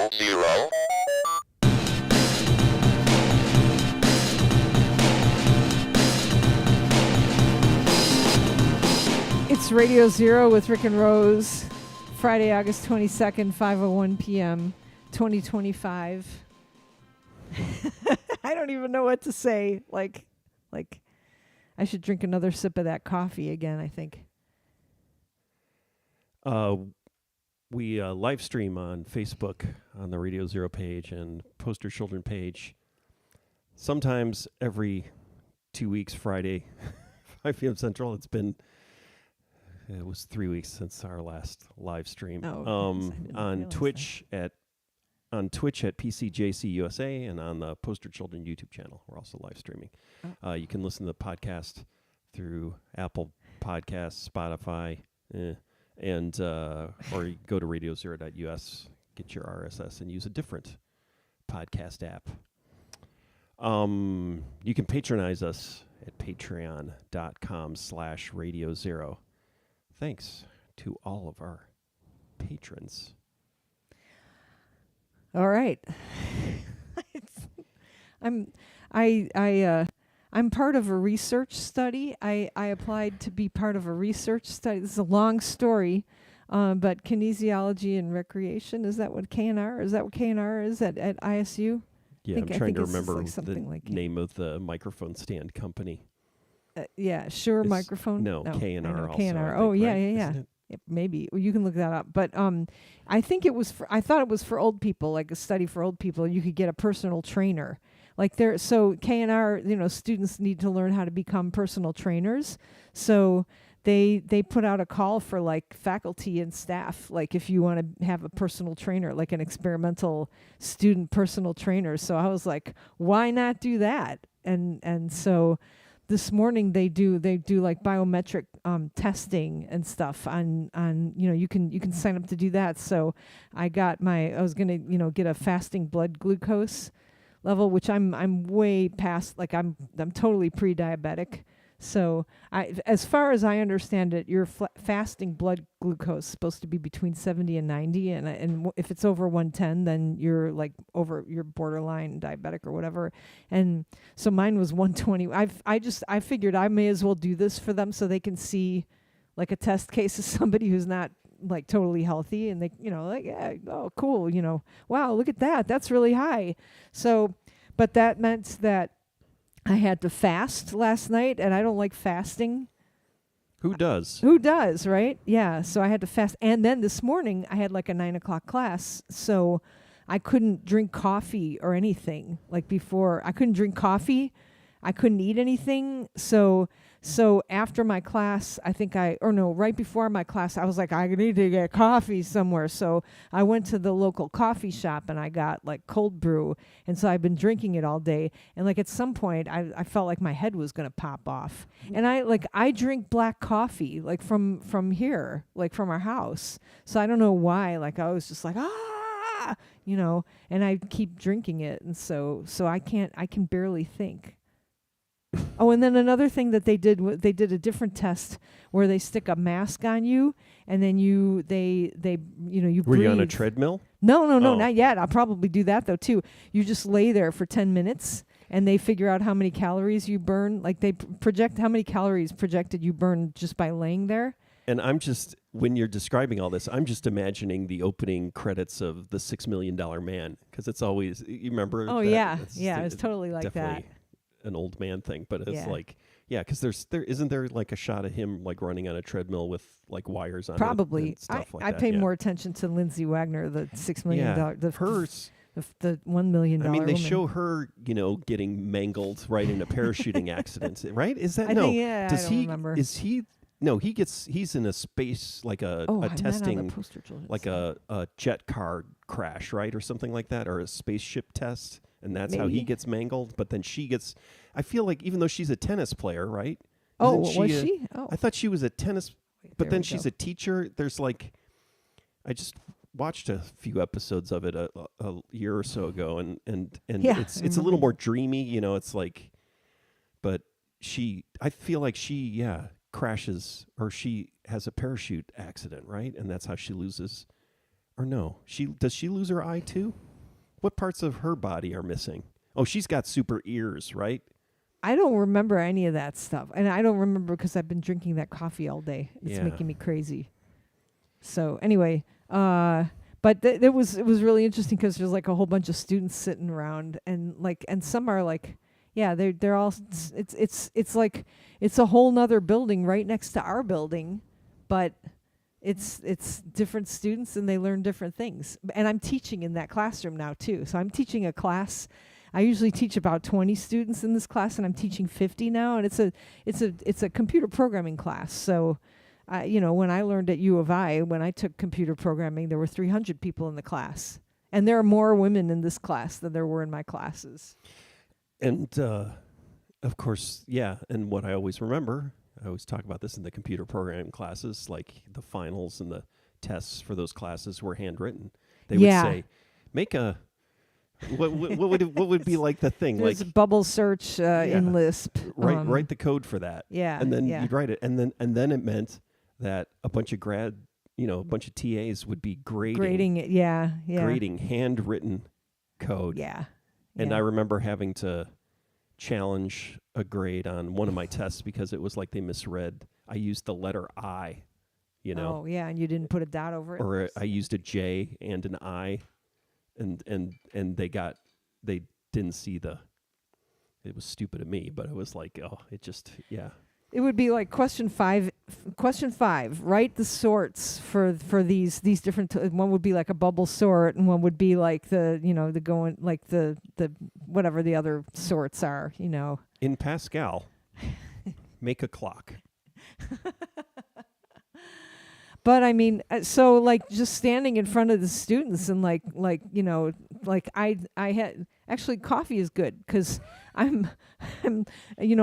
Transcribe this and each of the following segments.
RadioZero. It's Radio Zero with Rick and Rose, Friday, August 22nd, 5:01 p.m., 2025. I don't even know what to say. Like, I should drink another sip of that coffee again, I think. We live stream on Facebook on the Radio Zero page and Poster Children page. Sometimes every 2 weeks, Friday, 5 p.m. Central. It was 3 weeks since our last live stream. On Twitch at PCJC USA and on the Poster Children YouTube channel. We're also live streaming. You can listen to the podcast through Apple Podcasts, Spotify, and or you go to radiozero.us, get your RSS, and use a different podcast app. You can patronize us at patreon.com/radiozero. Thanks to all of our patrons. All right. I'm part of a research study. I applied to be part of a research study. This is a long story, but kinesiology and recreation, is that what KNR? Is that what KNR is at ISU? Yeah, I'm trying to remember like the name of the microphone stand company. Sure, microphone. No, KNR also. KNR. I think, Oh, yeah, right? yeah. Maybe. Well, you can look that up. But I think I thought it was for old people, like a study for old people. You could get a personal trainer. So KNR, students need to learn how to become personal trainers. So they put out a call for like faculty and staff, like if you want to have a personal trainer, like an experimental student personal trainer. So I was like, why not do that? And so this morning they do like biometric testing and stuff on you can sign up to do that. So I was gonna get a fasting blood glucose level, which I'm way past, like I'm totally pre-diabetic. So as far as I understand it, your fasting blood glucose is supposed to be between 70 and 90, and if it's over 110, then you're like you're borderline diabetic or whatever. And so mine was 120. I figured I may as well do this for them so they can see like a test case of somebody who's not like totally healthy, and they oh cool, wow, look at that, that's really high. So but that meant that I had to fast last night, and I don't like fasting. Who does? Who does, right? Yeah, so I had to fast. And then this morning, I had like a 9 o'clock class, so I couldn't drink coffee or anything. Like before, I couldn't drink coffee. I couldn't eat anything. So after my class, right before my class, I was like, I need to get coffee somewhere. So I went to the local coffee shop and I got like cold brew. And so I've been drinking it all day. And like at some point, I felt like my head was going to pop off. And I drink black coffee, like from here, like from our house. So I don't know why, like I was just like, and I keep drinking it. And so I can barely think. Oh, and then another thing that they did a different test where they stick a mask on you, and then you breathe. Were you on a treadmill? No, not yet. I'll probably do that though too. You just lay there for 10 minutes, and they figure out how many calories you burn. Like they project how many calories projected you burn just by laying there. And when you're describing all this, I'm just imagining the opening credits of The $6 Million Man, because it's always, you remember? Oh that? Yeah, it's totally like definitely that. An old man thing, but it's because there isn't like a shot of him like running on a treadmill with like wires on probably it and stuff like I that. pay more attention to Lindsay Wagner, the $6 million, the $1 million. I mean, they woman. show her, getting mangled right in a parachuting accident, right? Is that I no? think, I don't remember. Is he? No, he's in a space like a testing, like a jet car crash, right, or something like that, or a spaceship test. And that's how he gets mangled. But then she gets, I feel like, even though she's a tennis player, right? Was she? Oh. I thought she was a tennis, but then she's a teacher. There's like, I just watched a few episodes of it a year or so ago, and it's a little more dreamy, it's like, but I feel like she crashes, or she has a parachute accident, right? And that's how she loses Or no, does she lose her eye too? What parts of her body are missing? Oh, she's got super ears, right? I don't remember any of that stuff. And I don't remember because I've been drinking that coffee all day. It's Yeah. making me crazy. So anyway, but it was really interesting because there's like a whole bunch of students sitting around, and some are like, yeah, they're all it's like it's a whole nother building right next to our building, but it's different students and they learn different things. And I'm teaching in that classroom now too. So I'm teaching a class. I usually teach about 20 students in this class, and I'm teaching 50 now, and it's a computer programming class. So when I learned at U of I, when I took computer programming, there were 300 people in the class. And there are more women in this class than there were in my classes. And, of course, yeah, and what I always remember, I always talk about this in the computer programming classes, like the finals and the tests for those classes were handwritten. They would say, make a... what would be like the thing? There's like a bubble search in Lisp. Write the code for that. Yeah. And then you'd write it. And then it meant that a bunch of a bunch of TAs would be grading it. Yeah. grading handwritten code. Yeah. And I remember having to challenge a grade on one of my tests because it was like they misread. I used the letter I, Oh, yeah, and you didn't put a dot over it? Or I used a J and an I, and they didn't see it was stupid of me, but it was like, It would be like question 5, write the sorts for these different, one would be like a bubble sort, and one would be like the going, like the whatever the other sorts are, In Pascal, make a clock. But I mean, so like just standing in front of the students and I had actually coffee is good because I'm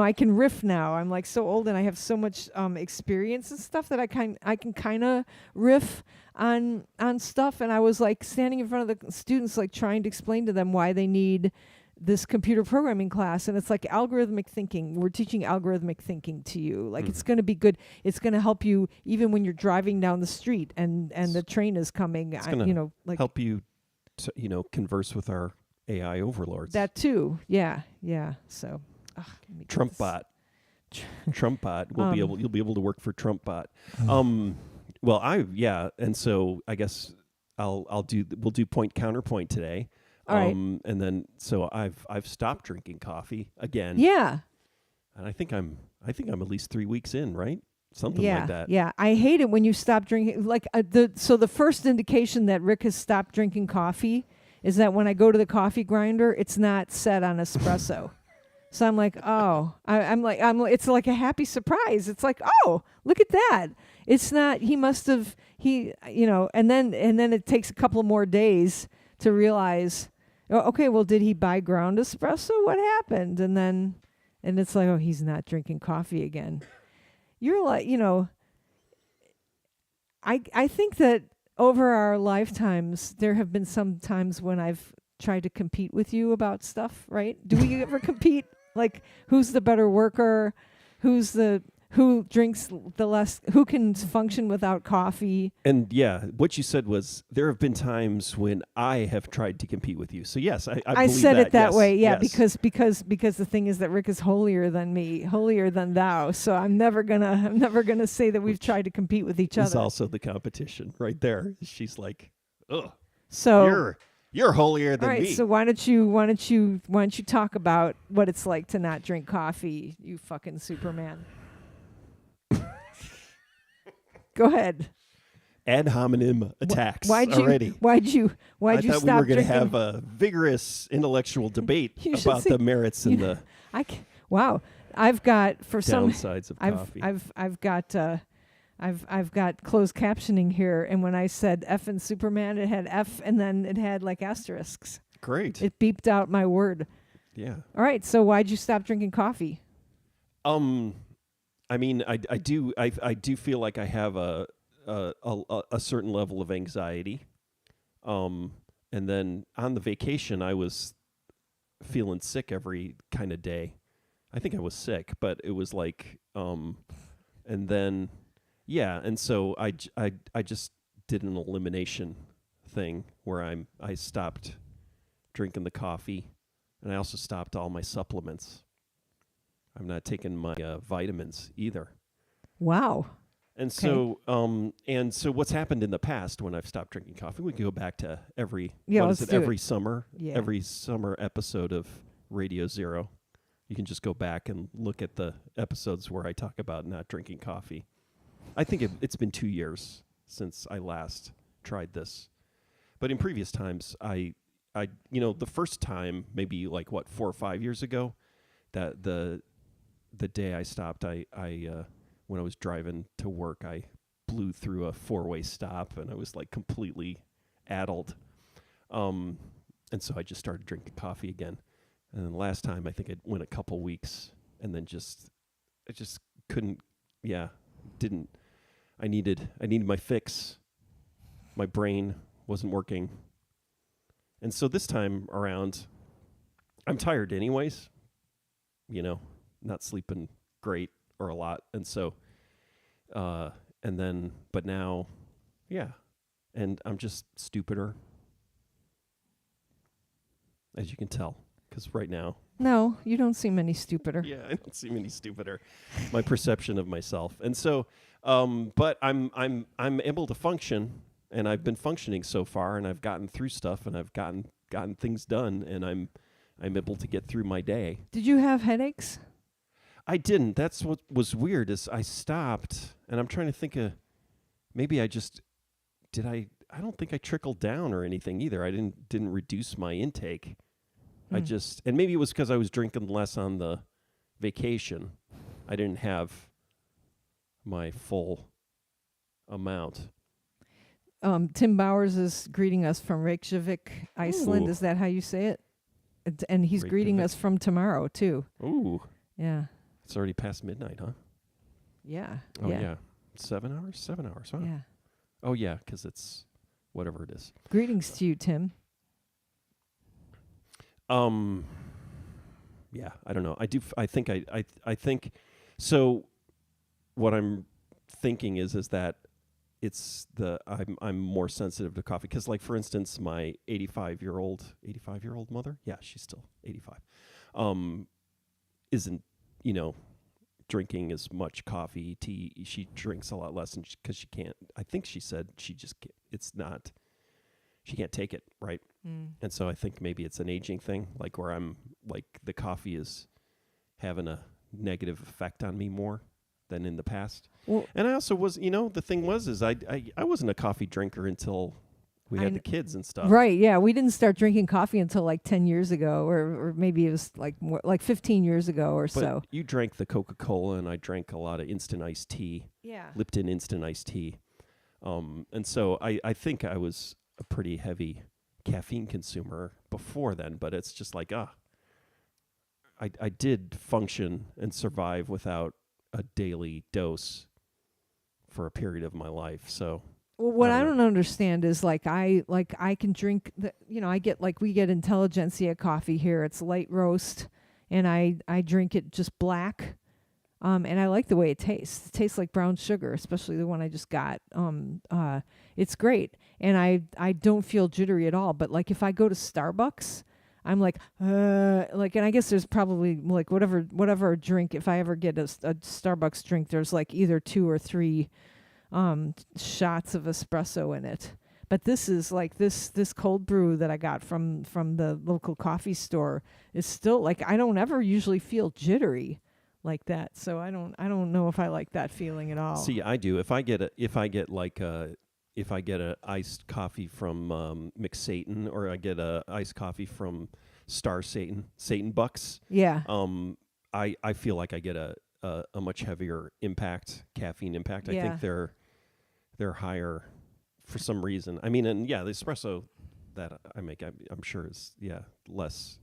I can riff now. I'm like so old and I have so much experience and stuff that I can kind of riff on stuff. And I was like standing in front of the students, like trying to explain to them why they need this computer programming class, and it's like algorithmic thinking. We're teaching algorithmic thinking to you. Like it's going to be good. It's going to help you even when you're driving down the street and the train is coming. It's going to help you to, converse with our AI overlords. That too. Yeah. So TrumpBot. TrumpBot will you'll be able to work for TrumpBot. And so I guess we'll do point counterpoint today. All right. And then so I've stopped drinking coffee again. Yeah. And I think I'm at least 3 weeks in, right? Something like that. Yeah. I hate it when you stop drinking. Like the first indication that Rick has stopped drinking coffee is that when I go to the coffee grinder, it's not set on espresso. So I'm like, oh, it's like a happy surprise. It's like, oh, look at that. It's not. He must have. And then it takes a couple more days to realize. Okay, well, did he buy ground espresso? What happened? And it's like, oh, he's not drinking coffee again. You're like, I think that over our lifetimes, there have been some times when I've tried to compete with you about stuff, right? Do we ever compete? Like, who's the better worker? Who drinks the less, who can function without coffee? And what you said was there have been times when I have tried to compete with you. So yes, I believe said it that way. Yeah, yes. because the thing is that Rick is holier than me, holier than thou. So I'm never gonna say that we've tried to compete with each other. It's also the competition right there. She's like, ugh. So you're holier than all right, me. so why don't you talk about what it's like to not drink coffee, you fucking Superman? Go ahead. Ad hominem attacks Why'd already. Why'd you I thought stop we were going to drinking? have a vigorous intellectual debate You should about see- the merits and the Wow, I've got for some. downsides of coffee. I've got closed captioning here, and when I said F in Superman, it had F, and then it had like asterisks. Great. It beeped out my word. Yeah. All right, so why'd you stop drinking coffee? I mean, I do feel like I have a certain level of anxiety. And then on the vacation, I was feeling sick every kind of day. I think I was sick, but it was like, and then, and so I just did an elimination thing where I stopped drinking the coffee, and I also stopped all my supplements. I'm not taking my vitamins either. Wow. And Okay. so what's happened in the past when I've stopped drinking coffee? We can go back to Yeah, what is let's it? do it. Yeah. Every summer episode of Radio Zero. You can just go back and look at the episodes where I talk about not drinking coffee. I think it's been 2 years since I last tried this. But in previous times, the first time, maybe like 4 or 5 years ago, that the day I stopped, when I was driving to work, I blew through a 4-way stop, and I was like completely addled. And so I just started drinking coffee again. And then last time, I think it went a couple weeks, and then I just couldn't. Yeah, didn't. I needed my fix. My brain wasn't working, and so this time around, I'm tired anyways. Not sleeping great or a lot, and so, but now, yeah, and I'm just stupider, as you can tell, because right now. No, you don't seem any stupider. Yeah, I don't seem any stupider. My perception of myself, and so, but I'm able to function, and I've been functioning so far, and I've gotten through stuff, and I've gotten things done, and I'm able to get through my day. Did you have headaches? I didn't. That's what was weird. Is I stopped, and I'm trying to think of maybe I just did. I don't think I trickled down or anything either. I didn't reduce my intake. I just, and maybe it was because I was drinking less on the vacation. I didn't have my full amount. Tim Bowers is greeting us from Reykjavik, Iceland. Ooh. Is that how you say it? And he's greeting us from tomorrow, too. Ooh. Yeah. It's already past midnight, huh? Yeah. Oh, yeah. 7 hours? 7 hours, huh? Yeah. Oh, yeah, because it's whatever it is. Greetings to you, Tim. Yeah, I don't know. I think so. What I'm thinking is that it's I'm more sensitive to coffee because, like, for instance, my 85-year-old mother, yeah, she's still 85, isn't drinking as much coffee, tea. She drinks a lot less, and because she can't. I think she said she just she can't take it, right? And so I think maybe it's an aging thing, like where I'm like the coffee is having a negative effect on me more than in the past. Well, and I also was, the thing was I wasn't a coffee drinker until we had the kids and stuff. Right, yeah. We didn't start drinking coffee until like 10 years ago, or maybe it was like more, like 15 years ago or but so. You drank the Coca-Cola, and I drank a lot of instant iced tea. Yeah. Lipton instant iced tea. And so I think I was a pretty heavy caffeine consumer before then, but it's just like, I did function and survive without a daily dose for a period of my life. So well, what I don't understand is I can drink we get Intelligentsia coffee here. It's light roast, and I drink it just black. And I like the way it tastes. It tastes like brown sugar, especially the one I just got. It's great. And I don't feel jittery at all. But like if I go to Starbucks, I'm like, and I guess there's probably like whatever drink, if I ever get a Starbucks drink, there's like either 2 or 3 shots of espresso in it. But this is like this cold brew that I got from the local coffee store is still like, I don't ever usually feel jittery like that. So I don't know if I like that feeling at all. See, I do. If I get a iced coffee from McSatan, or I get a iced coffee from Star Satan Bucks. Yeah. I feel like I get a much heavier caffeine impact. Yeah. I think they're higher for some reason. I mean, and yeah, the espresso that I make, I'm sure is less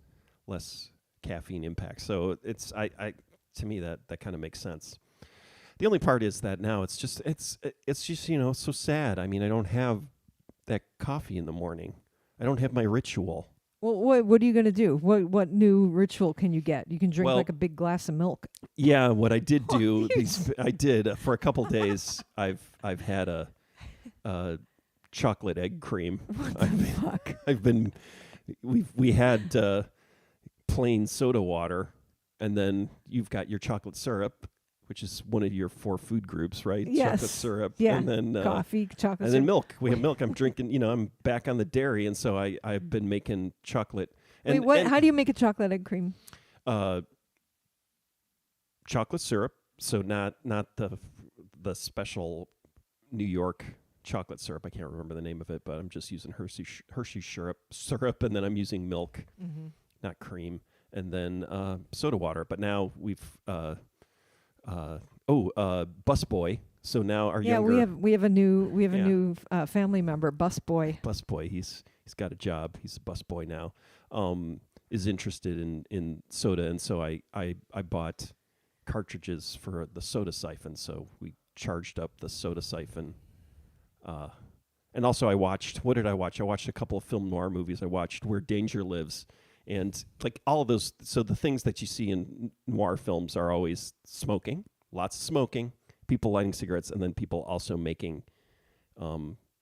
caffeine impact. So it's to me that kind of makes sense. The only part is that now it's just so sad. I mean, I don't have that coffee in the morning. I don't have my ritual. Well, what are you going to do? What new ritual can you get? You can drink like a big glass of milk. Yeah, what I did do I did for a couple days. I've had a chocolate egg cream. What the fuck? We had plain soda water, and then you've got your chocolate syrup, which is one of your 4 food groups, right? Yes. Chocolate syrup, Yeah. and then Coffee, chocolate and syrup. then milk. We have milk. I'm drinking. I'm back on the dairy, and so I've been making chocolate. And, Wait, what? and, How do you make a chocolate egg cream? chocolate syrup. So not the special New York chocolate syrup. I can't remember the name of it, but I'm just using Hershey syrup, and then I'm using milk, not cream, and then soda water. But now we've busboy. So now our younger we have a new family member, busboy. busboy. He's got a job. He's a busboy now. Is interested in soda, and so I bought cartridges for the soda siphon. So we charged up the soda siphon. And also I watched, what did I watch? I watched a couple of film noir movies. I watched Where Danger Lives, and like all of those. So the things that you see in noir films are always smoking, lots of smoking, people lighting cigarettes, and then people also making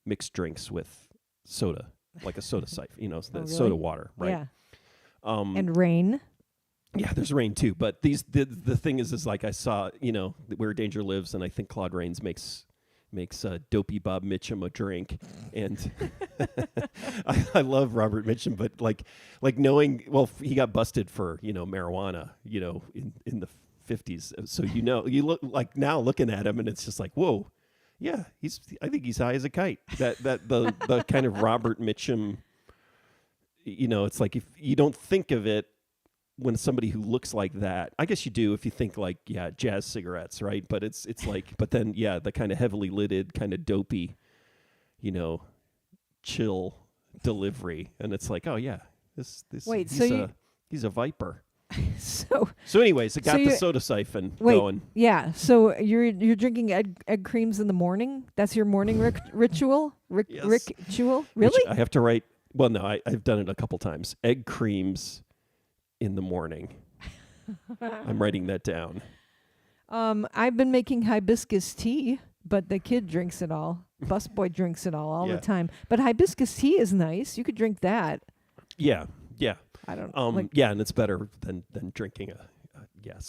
mixed drinks with soda, like a soda siphon, Really? soda water, right? Yeah. And rain. Yeah, there's rain too, but the thing is like I saw, Where Danger Lives, and I think Claude Rains makes Dopey Bob Mitchum a drink, and I love Robert Mitchum, but like knowing, well, he got busted for marijuana, in the 50s, so you look like now looking at him, and it's just like, whoa, yeah, I think he's high as a kite. That the kind of Robert Mitchum, it's like if you don't think of it when somebody who looks like that, I guess you do if you think like, yeah, jazz cigarettes, right? But it's like, but then, yeah, the kind of heavily lidded, kind of dopey, chill delivery. And it's like, oh yeah, Wait, he's a viper. So anyways, it got the soda siphon going. Yeah. So you're drinking egg creams in the morning? That's your morning ritual? Yes. Ritual? Really? Which I have to write. Well, no, I've done it a couple times. Egg creams in the morning. I'm writing that down. I've been making hibiscus tea, but the kid drinks it all. Busboy drinks it all the time. But hibiscus tea is nice. You could drink that. Yeah. I don't yeah, and it's better than drinking a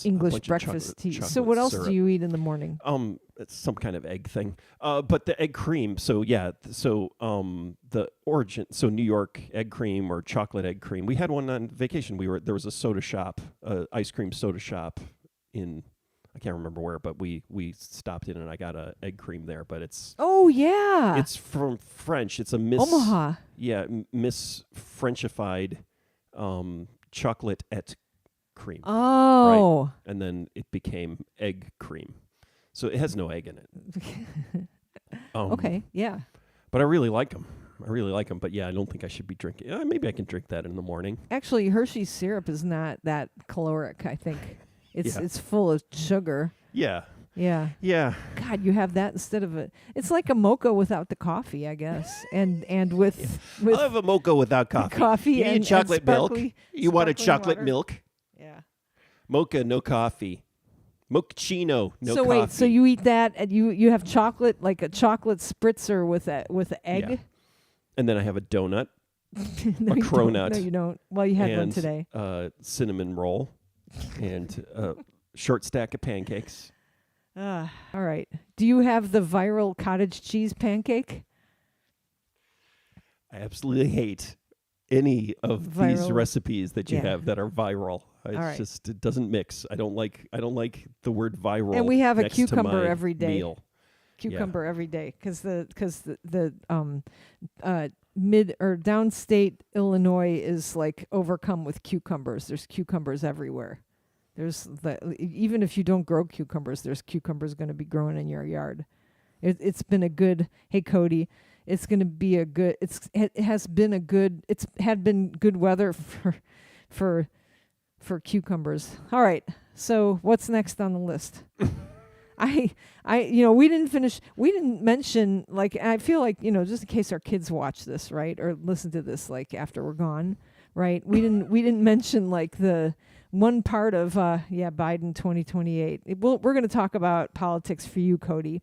English bunch of breakfast tea. So chocolate what else syrup. do you eat in the morning? It's some kind of egg thing. But the egg cream. So yeah. The origin. So New York egg cream or chocolate egg cream. We had one on vacation. There was a soda shop, ice cream soda shop in, I can't remember where, but we stopped in and I got a egg cream there. But it's it's from French. It's a Omaha. Yeah, Miss Frenchified chocolate et cream. Oh. Right? And then it became egg cream. So it has no egg in it. Okay, yeah. But I really like them. But yeah, I don't think I should be drinking. Maybe I can drink that in the morning. Actually, Hershey's syrup is not that caloric, I think. It's full of sugar. Yeah. Yeah. Yeah. God, you have that instead of it's like a mocha without the coffee, I guess. And with I'll have a mocha without coffee. Coffee you and need chocolate milk. You want a sparkling chocolate water. milk? Yeah. Mocha, no coffee. Mochaccino, no so coffee. Wait, so you eat that and you have chocolate, like a chocolate spritzer with an egg? Yeah. And then I have a donut, No, a you cronut. don't. No, you don't. Well, you had one and today. Cinnamon roll, and a short stack of pancakes. All right. Do you have the viral cottage cheese pancake? I absolutely hate any of these Viral. recipes that you Yeah. have that are viral. It's right. just, it doesn't mix. I don't like the word viral. And we have a next to cucumber my every day. meal. Cucumber every day because the mid or downstate Illinois is like overcome with cucumbers. There's cucumbers everywhere. Even if you don't grow cucumbers, there's cucumbers going to be growing in your yard. It's been a good. Hey Cody, it's going to be a good. It had been good weather for cucumbers. All right. So what's next on the list? we didn't mention, like, I feel like, just in case our kids watch this, right, or listen to this, like, after we're gone, right, we didn't mention, like, the one part of Biden 2028. We're going to talk about politics for you, Cody.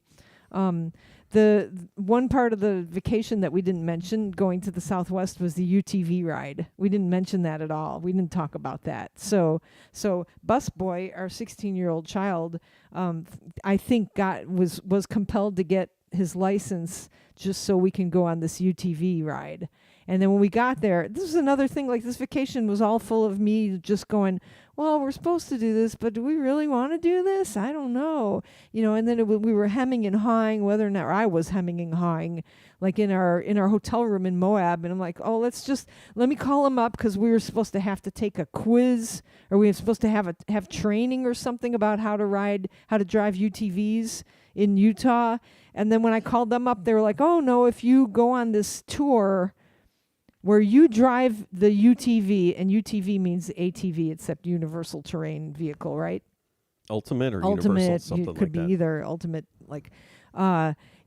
The one part of the vacation that we didn't mention going to the Southwest was the UTV ride. We didn't mention that at all. We didn't talk about that. So Busboy, our 16-year-old child, I think was compelled to get his license just so we can go on this UTV ride. And then when we got there, this is another thing, like this vacation was all full of me just going, well, we're supposed to do this, but do we really want to do this? I don't know. And then we were hemming and hawing, whether or not I was hemming and hawing, like in our hotel room in Moab. And I'm like, oh, let me call him up, because we were supposed to have to take a quiz, or we were supposed to have training or something about how to drive UTVs in Utah. And then when I called them up, they were like, oh, no, if you go on this tour where you drive the UTV, and UTV means ATV, except universal terrain vehicle, right? Ultimate or Ultimate, universal, something like that. Could be either ultimate, like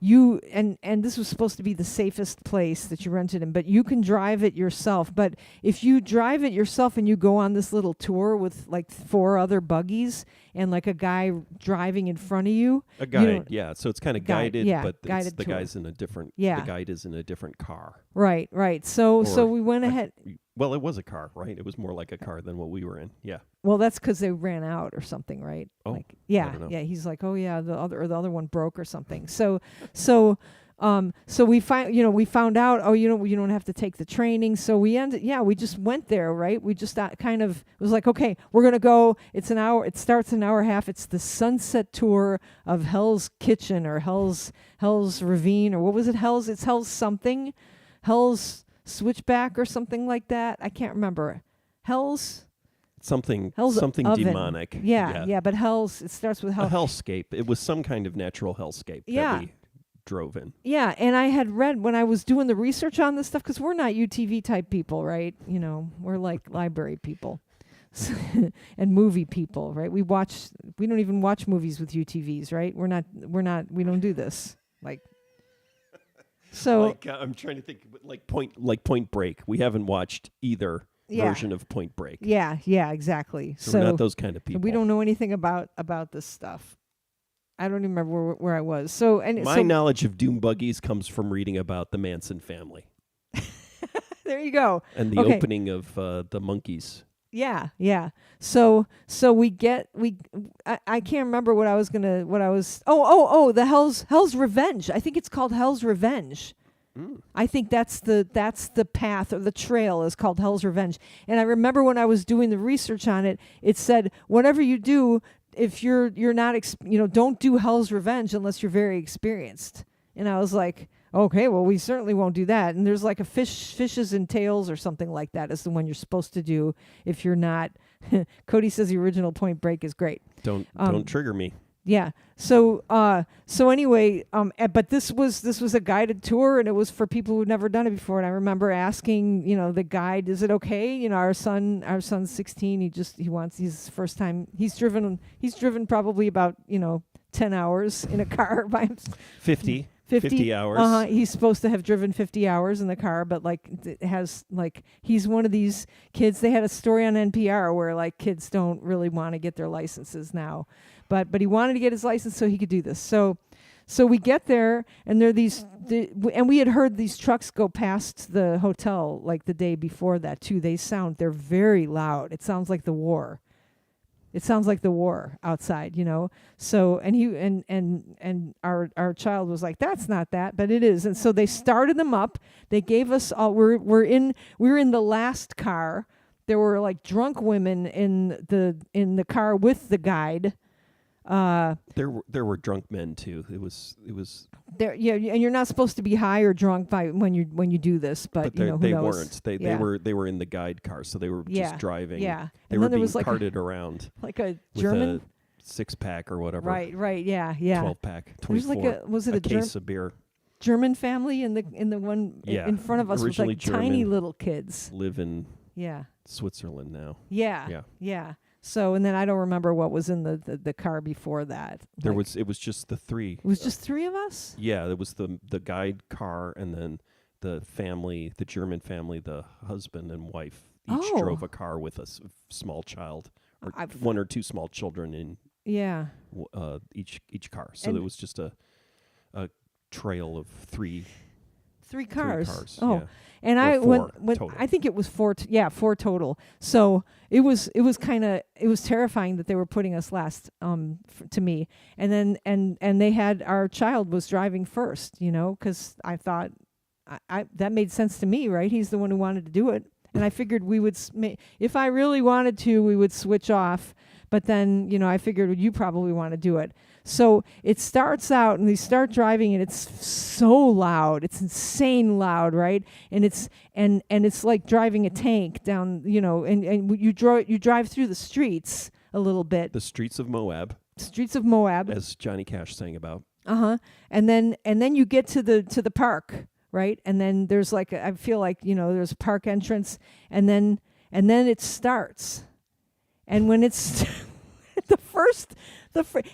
you and this was supposed to be the safest place that you rented in, but you can drive it yourself. But if you drive it yourself and you go on this little tour with like 4 other buggies and like a guy driving in front of you, a guide, yeah. So it's kind of guided, but guided the tour. guy's in a different. Yeah. The guide is in a different car. Right. So we went ahead. Well, it was a car, right? It was more like a car than what we were in. Yeah. Well, that's because they ran out or something, right? Oh, like, I don't know. Yeah. He's like, oh yeah, the other one broke or something. So we found out, oh, you don't have to take the training. So we just went there, right? We just kind of was like, okay, we're gonna go. It's an hour. It starts an hour and a half. It's the sunset tour of Hell's Kitchen or Hell's Ravine, or what was it? It's Hell's something, Hell's Switchback or something like that. I can't remember. Hell's something oven. demonic. Yeah, but it starts with hell. A hellscape. It was some kind of natural hellscape that we drove in. Yeah, and I had read when I was doing the research on this stuff, because we're not UTV type people, right? We're like library people and movie people, right? We don't even watch movies with UTVs, right? We don't do this. So I'm trying to think, like Point Break. We haven't watched either version of Point Break. Yeah, exactly. So we're not those kind of people. We don't know anything about this stuff. I don't even remember where I was. My knowledge of doom buggies comes from reading about the Manson family. There you go. And the opening of the monkeys. Yeah. So I can't remember the Hell's Revenge. I think it's called Hell's Revenge. I think that's the path, or the trail is called Hell's Revenge. And I remember when I was doing the research on it, it said, whatever you do, if you're not, don't do Hell's Revenge unless you're very experienced. And I was like, okay, well, we certainly won't do that. And there's like a fishes and tails or something like that is the one you're supposed to do if you're not. Cody says the original Point Break is great. Don't trigger me. Yeah. So anyway, but this was a guided tour, and it was for people who'd never done it before. And I remember asking, the guide, is it okay? Our son's 16. He's first time. He's driven probably about, 10 hours in a car by himself. 50 hours. He's supposed to have driven 50 hours in the car, but he's one of these kids. They had a story on NPR where kids don't really want to get their licenses now, but he wanted to get his license so he could do this. So we get there, and and we had heard these trucks go past the hotel the day before that too. They're very loud. It sounds like the war. It sounds like the war outside, So and our child was like, that's not that, but it is. And so they started them up. They gave us all. We were in the last car. There were drunk women in the car with the guide. There were drunk men too. It was there. Yeah, and you're not supposed to be high or drunk when you do this, but who they knows? weren't. They were in the guide car, so they were just driving. Yeah, they were being carted around like a German with a 6-pack or whatever. Right. Yeah. 12-pack. 24. Was it a case of beer? German family in the one in front of us was German, tiny little kids. Live in Switzerland now. Yeah. So, and then I don't remember what was in the car before that. It was just the three. It was just 3 of us? Yeah, it was the guide car, and then the family, the German family, the husband and wife each drove a car with a small child, or 1 or 2 small children in each car. So it was just a a trail of three cars. Yeah. And Or I four when total. I think it was four total. So it was terrifying that they were putting us last to me. And then and they had our child was driving first, cuz I thought I that made sense to me, right? He's the one who wanted to do it. And I figured we would if I really wanted to, we would switch off. But then, I figured you probably want to do it. So it starts out and they start driving and it's so loud. It's insane loud, right? And it's and it's like driving a tank down, and you drive through the streets a little bit. The streets of Moab, As Johnny Cash sang about. And then you get to the park, right? And then there's like I feel like, there's a park entrance and then it starts. And when it's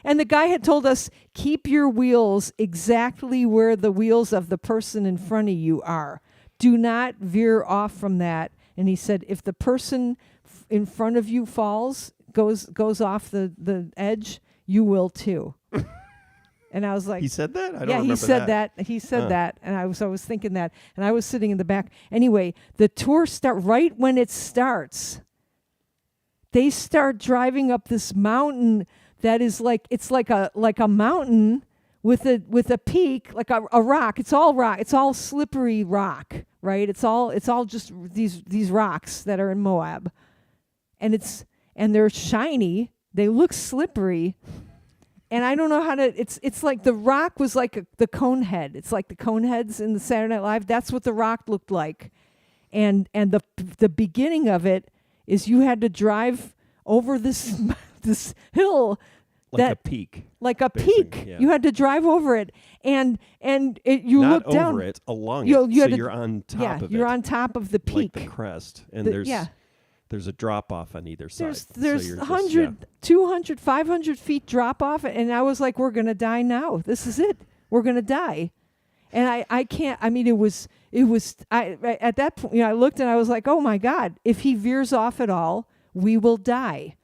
and the guy had told us, keep your wheels exactly where the wheels of the person in front of you are. Do not veer off from that. And he said, if the person in front of you goes off the edge, you will too. And I was like, he said that? I don't yeah, remember he said that. He said that. And I was thinking that. And I was sitting in the back. Anyway, the tour right when it starts. They start driving up this mountain that is it's like a mountain with a peak, like a rock. It's all rock. It's all slippery rock, right? It's all just these rocks that are in Moab. And they're shiny. They look slippery. And I don't know how to it's like the rock was like the cone head. It's like the cone heads in the Saturday Night Live. That's what the rock looked like. And the beginning of it is you had to drive over this hill, like a peak. Yeah. You had to drive over it, and you not look over down. it, along you it. had so you're on top of it. You're on top of the peak, like the crest, and there's a drop off on either side. There's 100, 200, 500 feet drop off, and I was like, we're gonna die now. This is it. We're gonna die. And I can't. I mean, it was. At that point, I looked and I was like, oh my God! If he veers off at all, we will die.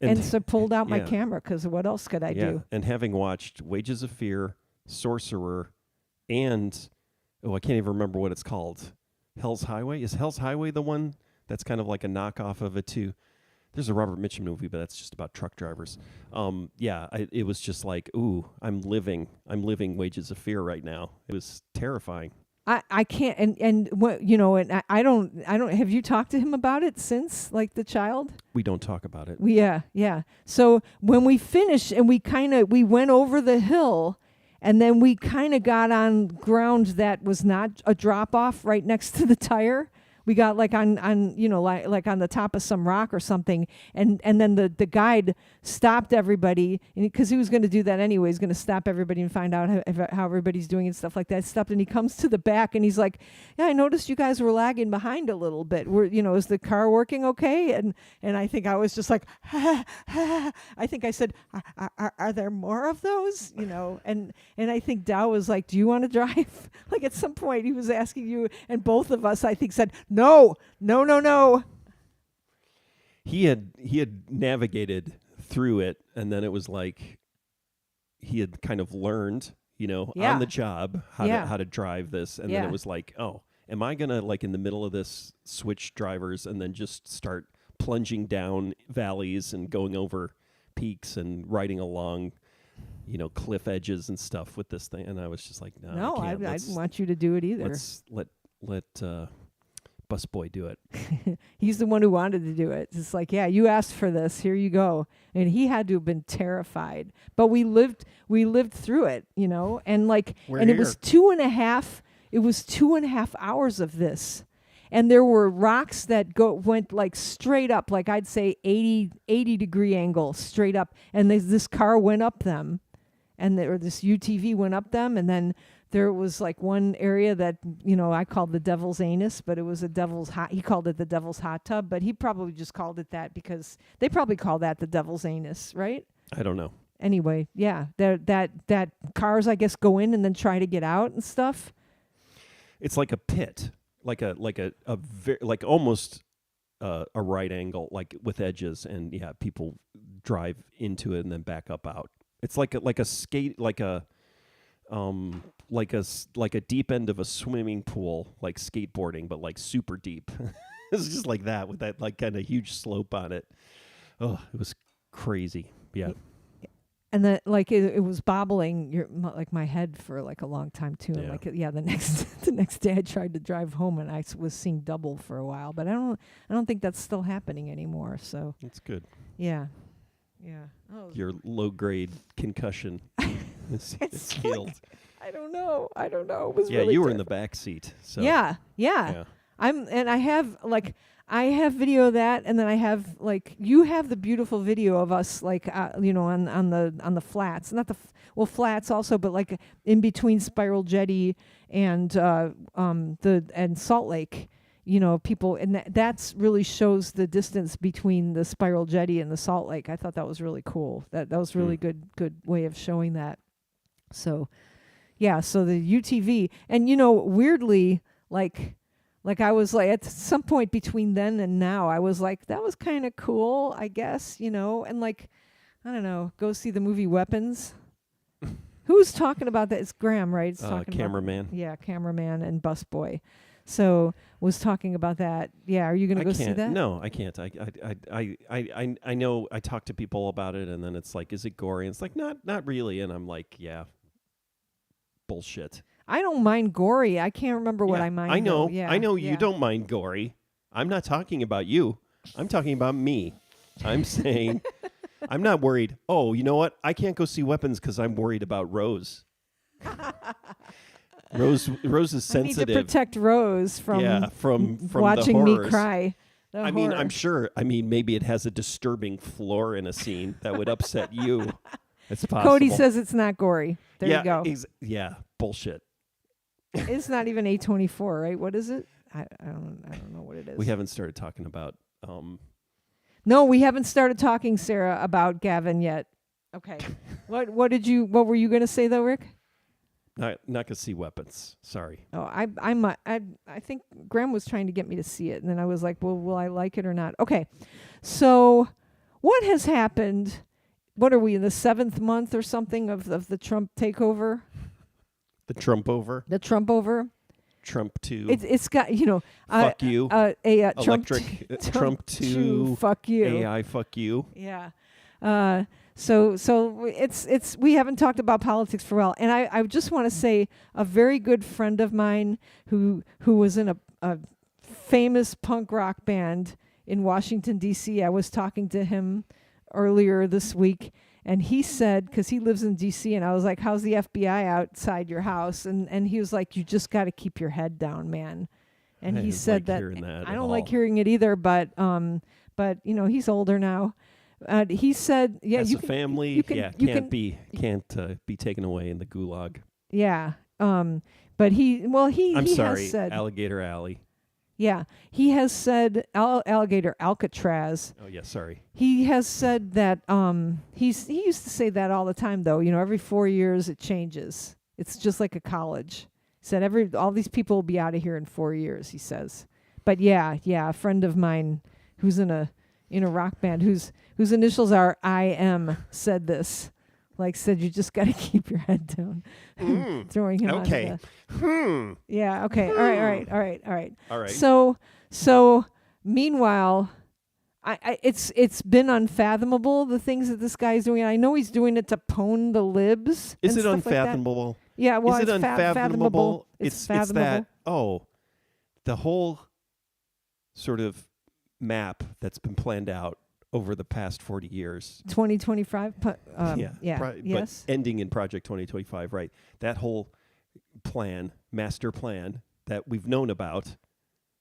And so pulled out my camera because what else could I do? And having watched Wages of Fear, Sorcerer, and I can't even remember what it's called. Hell's Highway. Is Hell's Highway the one that's kind of like a knockoff of it too? There's a Robert Mitchum movie, but that's just about truck drivers. It was just like, ooh, I'm living Wages of Fear right now. It was terrifying. I can't, and what, and I don't, have you talked to him about it since, like the child? We don't talk about it. Yeah. So when we finished and we went over the hill and then we kind of got on ground that was not a drop off right next to the tire. We got like on like on the top of some rock or something, and then the guide stopped everybody because he was going to do that anyway. He's going to stop everybody and find out how everybody's doing and stuff like that. Stopped and he comes to the back and he's like, "Yeah, I noticed you guys were lagging behind a little bit. Is the car working okay?" And I think I was just like, I think I said, "Are there more of those?" And I think Dow was like, "Do you want to drive?" Like at some point he was asking you, and both of us I think said, No. He had navigated through it, and then it was like he had kind of learned, on the job how to drive this, and then it was like, oh, am I gonna like in the middle of this switch drivers and then just start plunging down valleys and going over peaks and riding along, cliff edges and stuff with this thing? And I was just like, no, I didn't want you to do it either. Let's let busboy do it. He's the one who wanted to do it. It's like, yeah, you asked for this. Here you go. And he had to have been terrified. But we lived through it, and like, it was 2.5. It was 2.5 hours of this. And there were rocks that went like straight up, like I'd say 80 degree angle straight up. And this car went up them, and this UTV went up them, and then there was like one area that, I called the devil's anus, but it was he called it the devil's hot tub, but he probably just called it that because they probably call that the devil's anus, right? I don't know. Anyway, yeah, that cars, I guess, go in and then try to get out and stuff. It's like a pit, like almost a right angle, like with edges, and people drive into it and then back up out. It's like a skate, like a like a deep end of a swimming pool, like skateboarding, but like super deep. It's just like that with that like kind of huge slope on it. Oh, it was crazy. Yeah. And then like it was bobbling like my head for like a long time too. And like the next day I tried to drive home and I was seeing double for a while, but I don't think that's still happening anymore. So That's good. yeah. Yeah. Oh. Your low grade concussion is healed. I don't know. It was Yeah, really you were in the back seat. So Yeah. I have video of that, and then I have like you have the beautiful video of us like on the flats, not the flats also, but like in between Spiral Jetty and and Salt Lake, people, and that's really shows the distance between the Spiral Jetty and the Salt Lake. I thought that was really cool. That was really good way of showing that. So yeah, so the UTV, and weirdly like I was like at some point between then and now I was like that was kind of cool, I guess, and like I don't know, go see the movie Weapons. Who's talking about that? It's Graham, right? It's talking cameraman. Cameraman and Busboy. So was talking about that. Yeah, are you going to go see that? No, I can't. I know I talk to people about it and then it's like, is it gory? And it's like not really, and I'm like, yeah. Bullshit. I don't mind gory. I can't remember what I mind. I know. Yeah, I know you don't mind gory. I'm not talking about you. I'm talking about me. I'm saying I'm not worried. Oh, you know what? I can't go see Weapons because I'm worried about Rose. Rose is sensitive. I need to protect Rose from watching the me cry. I mean, I'm sure. I mean, maybe it has a disturbing floor in a scene that would upset you. It's possible. Cody says it's not gory. There you go. Bullshit. It's not even A24, right? What is it? I don't know what it is. We haven't started talking about. No, we haven't started talking, Sarah, about Gavin yet. Okay. What were you going to say though, Rick? Not gonna see Weapons. Sorry. Oh, I think Graham was trying to get me to see it, and then I was like, well, will I like it or not? Okay. So, what has happened? What are we in the 7th month or something of the Trump takeover? The Trump over. The Trump over. Trump 2. It's got fuck you. Electric Trump 2. Fuck you. AI fuck you. Yeah. So it's we haven't talked about politics for a while, and I just want to say a very good friend of mine who was in a famous punk rock band in Washington D.C. I was talking to him earlier this week. And he said, because he lives in D.C., and I was like, how's the FBI outside your house? And he was like, you just got to keep your head down, man. And he said that I don't like hearing it either, but he's older now. He said, yeah, as a family, can't be taken away in the gulag. Yeah. But I'm sorry, has said, Alligator Alley. Yeah, he has said alligator Alcatraz. Oh yeah, sorry. He has said that he used to say that all the time though. Every 4 years it changes. It's just like a college. He said all these people will be out of here in 4 years. He says, but yeah, a friend of mine who's in a rock band whose initials are IM said this. Like said, you just got to keep your head down. Throwing him okay. Yeah. Okay. All right. So meanwhile, it's been unfathomable the things that this guy's doing. I know he's doing it to pwn the libs. Is it unfathomable? Like yeah. Well, is it unfathomable? It's fathomable. It's that. The whole sort of map that's been planned out over the past 40 years. 2025? Yes. But ending in Project 2025, right? That whole master plan that we've known about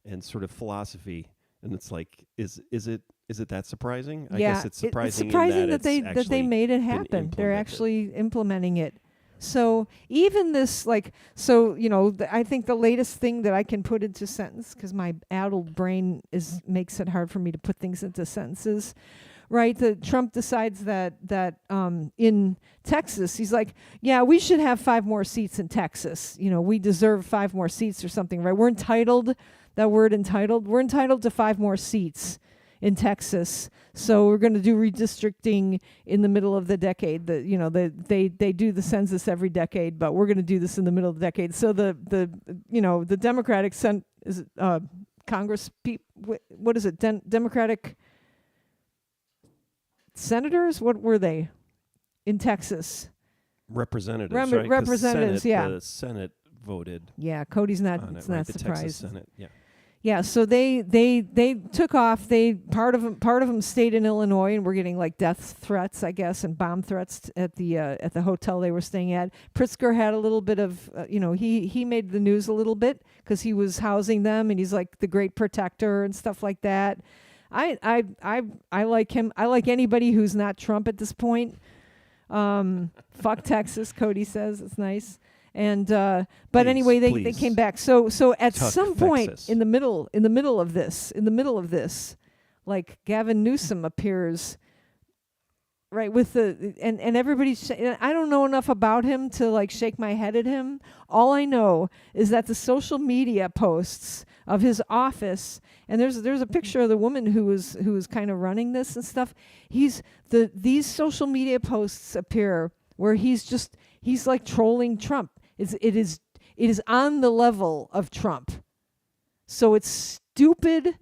and sort of philosophy. And it's like, is it that surprising? I guess it's surprising. It's surprising that they made it happen. They're actually implementing it. So even this, I think the latest thing that I can put into sentence, because my addled brain makes it hard for me to put things into sentences, right? That Trump decides that in Texas, he's like, yeah, we should have 5 more seats in Texas. We deserve 5 more seats or something, right? We're entitled. That word entitled. We're entitled to 5 more seats in Texas. So we're going to do redistricting in the middle of the decade. They do the census every decade, but we're going to do this in the middle of the decade. So the Democratic Congress what is it? Democratic senators? What were they in Texas? Representatives, right? 'Cause Representatives, Senate, yeah. The Senate voted Yeah, Cody's not on it, it's right? not The surprised. Texas Senate, yeah. Yeah, so they took off. Part of them stayed in Illinois, and were getting like death threats, I guess, and bomb threats at the hotel they were staying at. Pritzker had a little bit of he made the news a little bit because he was housing them, and he's like the great protector and stuff like that. I like him. I like anybody who's not Trump at this point. Fuck Texas, Cody says. It's nice. And but Please, anyway, they please. came back. So at Tuck some point Texas. in the middle of this, like Gavin Newsom appears, right, with and everybody's I don't know enough about him to like shake my head at him. All I know is that the social media posts of his office, and there's a picture of the woman who was kind of running this and stuff. These social media posts appear where he's like trolling Trump. It is on the level of Trump. So it's stupid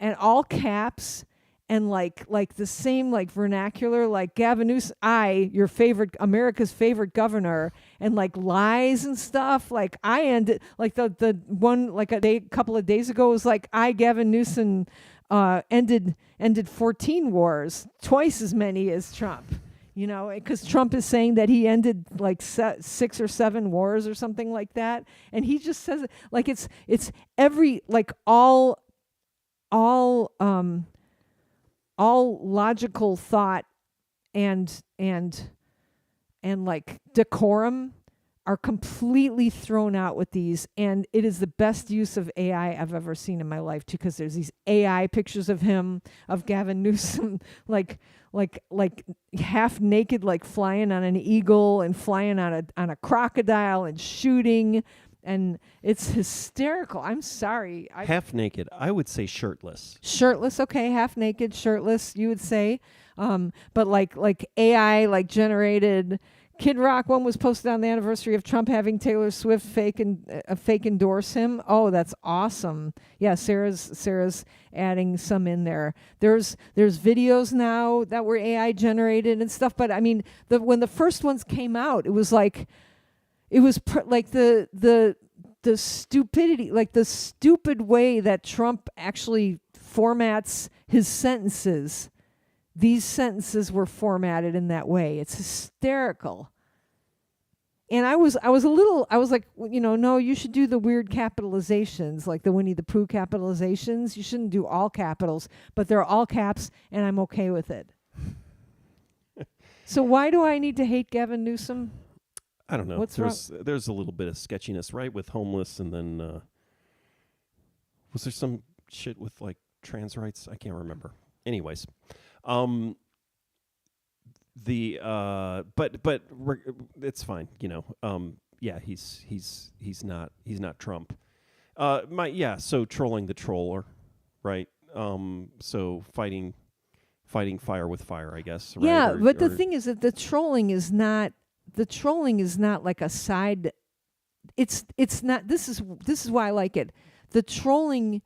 and all caps and like the same like vernacular, like Gavin Newsom, America's favorite governor, and like lies and stuff. Like I ended like the one like couple of days ago was like Gavin Newsom ended 14 wars, twice as many as Trump. Because Trump is saying that he ended like 6 or 7 wars or something like that, and he just says it like it's every like all logical thought and like decorum are completely thrown out with these, and it is the best use of AI I've ever seen in my life too, because there's these AI pictures of Gavin Newsom like half naked, like flying on an eagle and flying on a crocodile and shooting, and it's hysterical. I'm sorry. Half naked. I would say shirtless. Shirtless, okay, half naked, shirtless, you would say. But like AI like generated. Kid Rock one was posted on the anniversary of Trump having Taylor Swift fake endorse him. Oh, that's awesome. Yeah, Sarah's adding some in there. There's videos now that were AI generated and stuff. But I mean, when the first ones came out, it was like the stupidity, like the stupid way that Trump actually formats his sentences. These sentences were formatted in that way. It's hysterical. And I was like, no, you should do the weird capitalizations, like the Winnie the Pooh capitalizations. You shouldn't do all capitals, but they're all caps, and I'm okay with it. So why do I need to hate Gavin Newsom? I don't know. What's there's a little bit of sketchiness, right, with homeless, and then was there some shit with like trans rights? I can't remember. Anyways. But it's fine, yeah, he's not Trump. So trolling the troller, right? So fighting fire with fire, I guess. Right? Yeah, but the thing is that the trolling is not like a side. It's not. This is why I like it. The trolling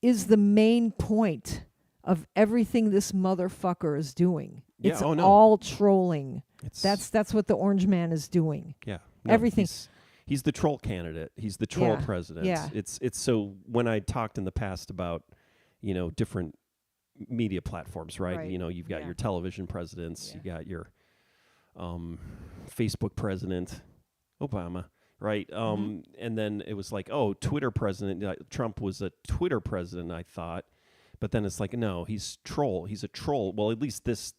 is the main point of everything this motherfucker is doing. Yeah, it's no. all trolling. That's what the Orange Man is doing. Yeah. No, everything. He's the troll candidate. He's the troll president. Yeah. It's so when I talked in the past about, different media platforms, right? You've got your television presidents, you got your Facebook president, Obama, right? And then it was like, Twitter president. Trump was a Twitter president, I thought. But then it's like, no, he's troll. He's a troll. Well, at least this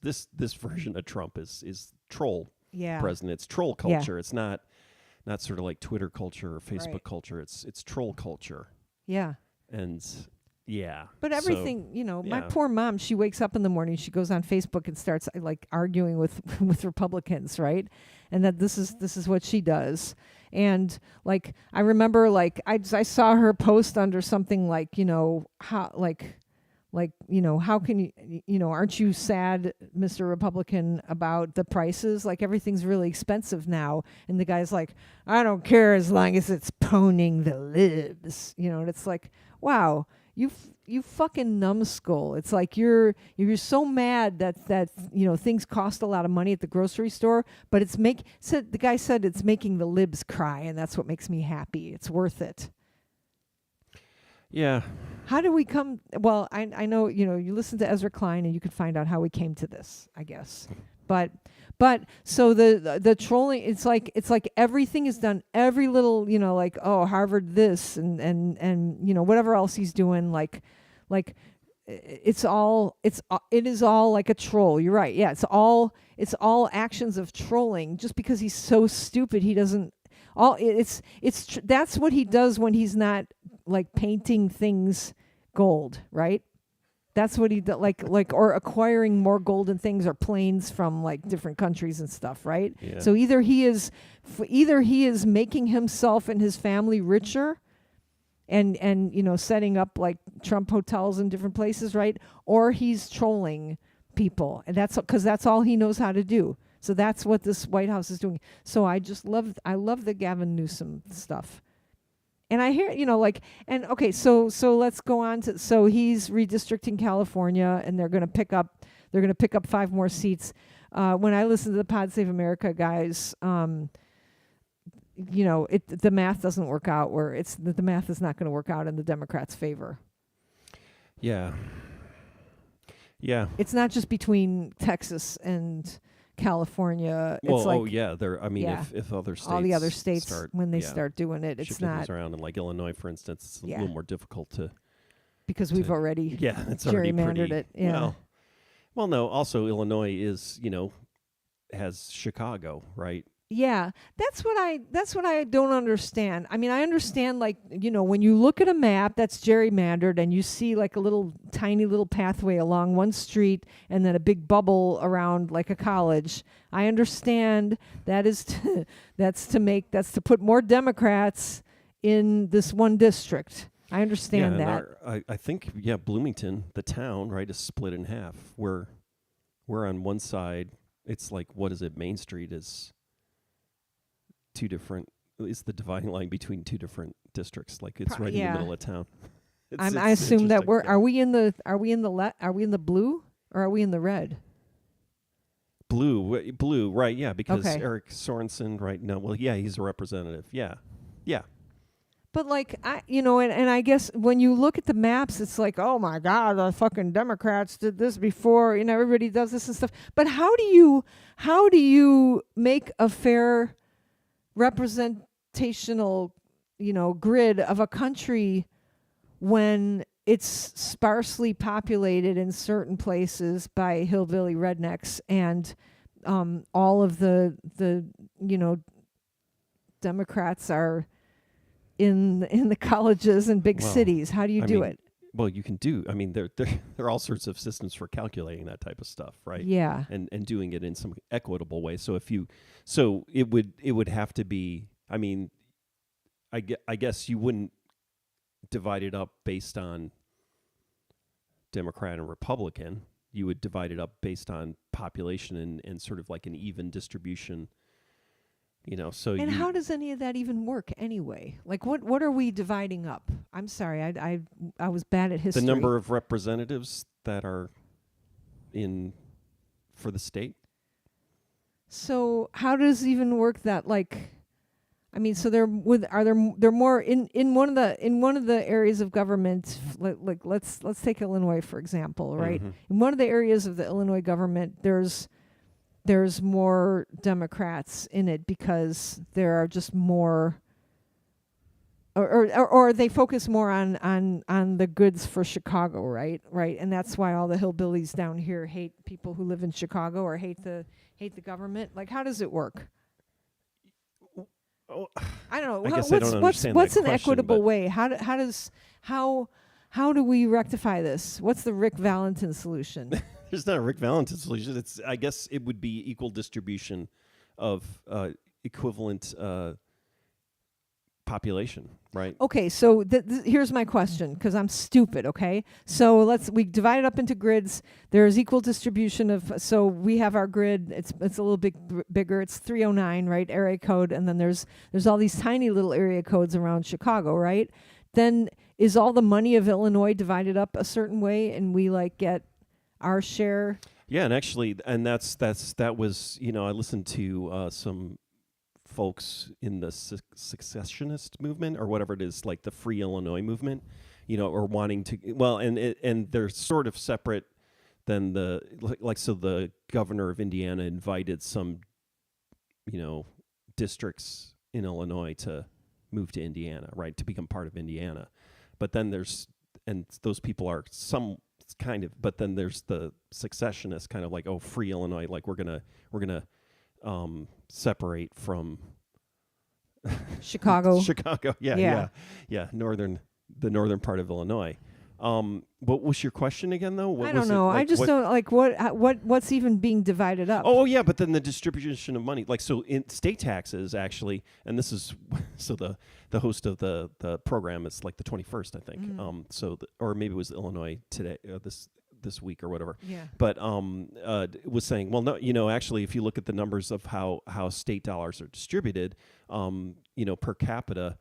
version of Trump is troll president. It's troll culture. It's not sort of like Twitter culture or Facebook culture. It's troll culture. Yeah. And yeah. But everything, my poor mom, she wakes up in the morning, she goes on Facebook and starts like arguing with Republicans, right? And that this is what she does. And like I remember like I saw her post under something like, how Like, how can aren't you sad, Mr. Republican, about the prices? Like, everything's really expensive now. And the guy's like, I don't care as long as it's poning the libs. And it's like, wow, you fucking numbskull. It's like you're so mad that things cost a lot of money at the grocery store, but the guy said it's making the libs cry, and that's what makes me happy. It's worth it. Yeah. How do we come? Well, I know you listen to Ezra Klein and you can find out how we came to this, I guess. But so the trolling, it's like everything is done, every little like, oh, Harvard this and whatever else he's doing, like it is all like a troll. You're right. Yeah, it's all actions of trolling. Just because he's so stupid, he doesn't. That's what he does when he's not like painting things gold, right? That's what he does, like or acquiring more golden things or planes from like different countries and stuff, right? Yeah. So either he is making himself and his family richer, and setting up like Trump hotels in different places, right? Or he's trolling people, and that's because that's all he knows how to do. So that's what this White House is doing. So I love the Gavin Newsom stuff. And I hear, and okay, so let's go on to, so he's redistricting California, and they're going to pick up 5 more seats. When I listen to the Pod Save America guys, the math doesn't work out where the math is not going to work out in the Democrats' favor. Yeah. Yeah. It's not just between Texas and California. Well, it's like, if other states, all the other states start, when they start doing it, it's not around, and like Illinois, for instance, it's a little more difficult to, because we've already it's already gerrymandered it. Yeah. Well, no. Also, Illinois is has Chicago, right? Yeah, that's what I don't understand. I mean, I understand, like, when you look at a map that's gerrymandered and you see like a tiny little pathway along one street and then a big bubble around like a college. I understand that's to put more Democrats in this one district. I understand that. I think Bloomington, the town, right, is split in half. We're on one side. It's like, what is it? Main Street is two different. It's the dividing line between two different districts. Like, it's right in the middle of town. I assume that are we in the blue or are we in the red? Blue, right? Yeah, because okay. Eric Sorensen, right? No, well, yeah, he's a representative. Yeah. But like and I guess when you look at the maps, it's like, oh my God, the fucking Democrats did this before. Everybody does this and stuff. But how do you make a fair representational, grid of a country when it's sparsely populated in certain places by hillbilly rednecks and all of the Democrats are in the colleges and big cities? How do you do it? Well, you can do. I mean, there are all sorts of systems for calculating that type of stuff, right? Yeah. And doing it in some equitable way. So it would have to be. I mean, I guess you wouldn't divide it up based on Democrat and Republican. You would divide it up based on population and sort of like an even distribution. And how does any of that even work anyway? Like, what are we dividing up? I'm sorry, I was bad at history. The number of representatives that are in for the state. So how does it even work that, like, I mean, so they're more in one of the areas of government, like let's take Illinois for example, right? Mm-hmm. In one of the areas of the Illinois government, there's more Democrats in it because there are just more, or they focus more on the goods for Chicago, right? And that's why all the hillbillies down here hate people who live in Chicago or hate the government. Like, how does it work? I don't know. What's an equitable way? How do we rectify this? What's the Rick Valentin solution? There's not a Rick Valentin solution. I guess it would be equal distribution of equivalent population, right? Okay, so here's my question, because I'm stupid, okay? So we divide it up into grids. There's equal distribution of, so we have our grid, it's a little bit bigger, it's 309, right, area code, and then there's all these tiny little area codes around Chicago, right? Then is all the money of Illinois divided up a certain way, and we like get our share? Yeah, and actually, and that was, I listened to some folks in the secessionist movement or whatever it is, like the Free Illinois movement, or wanting to, well, and they're sort of separate than so the governor of Indiana invited some, districts in Illinois to move to Indiana, right, to become part of Indiana. But then and those people are some kind of, but then there's the secessionists kind of like, oh, Free Illinois, like we're gonna separate from Chicago. Chicago, yeah, the northern part of Illinois. What was your question again, though? I don't know. I just don't like what's even being divided up. Oh yeah, but then the distribution of money, like so in state taxes actually, and this is so the host of the program is like the 21st, I think. Or maybe it was Illinois today, this week or whatever. Yeah. But was saying, well, no, actually, if you look at the numbers of how state dollars are distributed, per capita,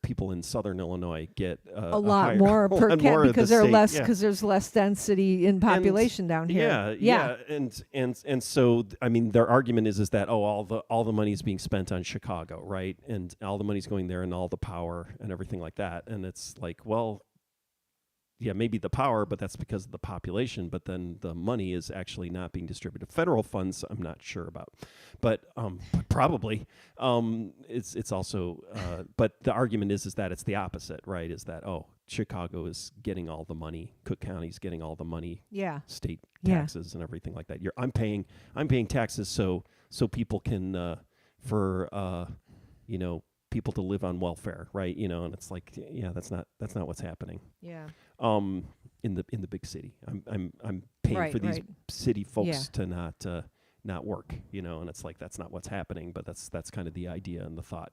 people in southern Illinois get a lot more per capita because they're less, because there's less density in population down here. Yeah. And so I mean, their argument is that all the money is being spent on Chicago, right? And all the money's going there, and all the power and everything like that. And it's like, well, yeah, maybe the power, but that's because of the population. But then the money is actually not being distributed. Federal funds, I'm not sure about, but probably it's also. But the argument is that it's the opposite, right? Is that Chicago is getting all the money, Cook County's getting all the money, state taxes and everything like that. I'm paying taxes so people can people to live on welfare, right? And it's like, that's not what's happening. Yeah. In the big city, I'm paying for these city folks to not work, and it's like that's not what's happening, but that's kind of the idea and the thought.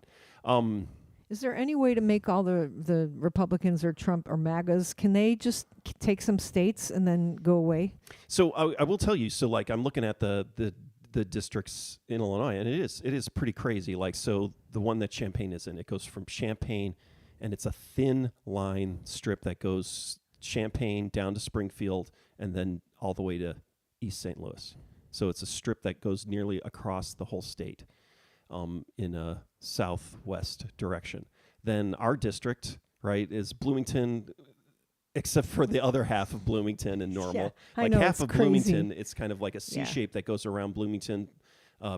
Is there any way to make all the Republicans or Trump or MAGAs, can they just take some states and then go away? So I will tell you. So like I'm looking at the districts in Illinois, and it is pretty crazy. Like, so the one that Champaign is in, it goes from Champaign, and it's a thin line strip that goes Champaign down to Springfield and then all the way to East St. Louis. So it's a strip that goes nearly across the whole state in a southwest direction. Then our district, right, is Bloomington, except for the other half of Bloomington and Normal. Yeah, like I know, half of crazy. Bloomington, it's kind of like a C shape that goes around Bloomington,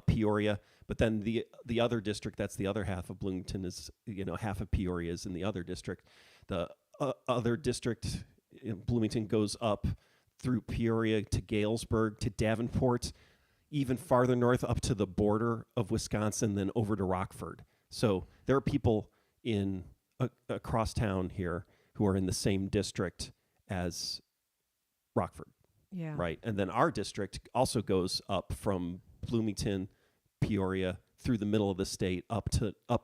Peoria. But then the other district, that's the other half of Bloomington, is half of Peoria is in the other district. The other district in Bloomington goes up through Peoria to Galesburg to Davenport, even farther north up to the border of Wisconsin, then over to Rockford. So there are people in across town here who are in the same district as Rockford. Yeah. Right. And then our district also goes up from Bloomington, Peoria, through the middle of the state up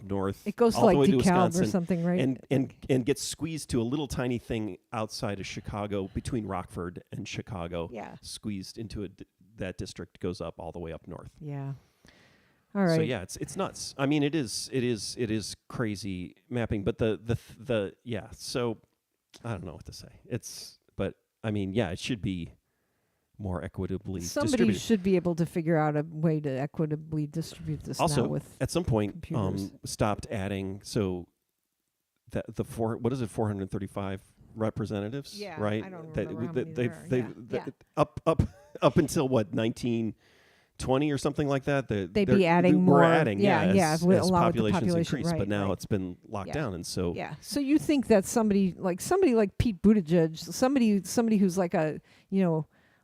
north. It goes to like DeKalb or something, right? And gets squeezed to a little tiny thing outside of Chicago, between Rockford and Chicago. Yeah. Squeezed into that district goes up all the way up north. Yeah. All right. So yeah, it's nuts. I mean, it is crazy mapping, but the So I don't know what to say. But I mean, yeah, it should be more equitably Somebody distributed. should be able to figure out a way to equitably distribute this Also, now with at some point, computers. stopped adding. So that the 435 representatives, Yeah, right? I don't remember how many there are. Up until what, 1920 or something like that. They'd be adding more. We're adding, as populations increase, right, but now right. it's been locked down, and so So you think that somebody like Pete Buttigieg, somebody who's like a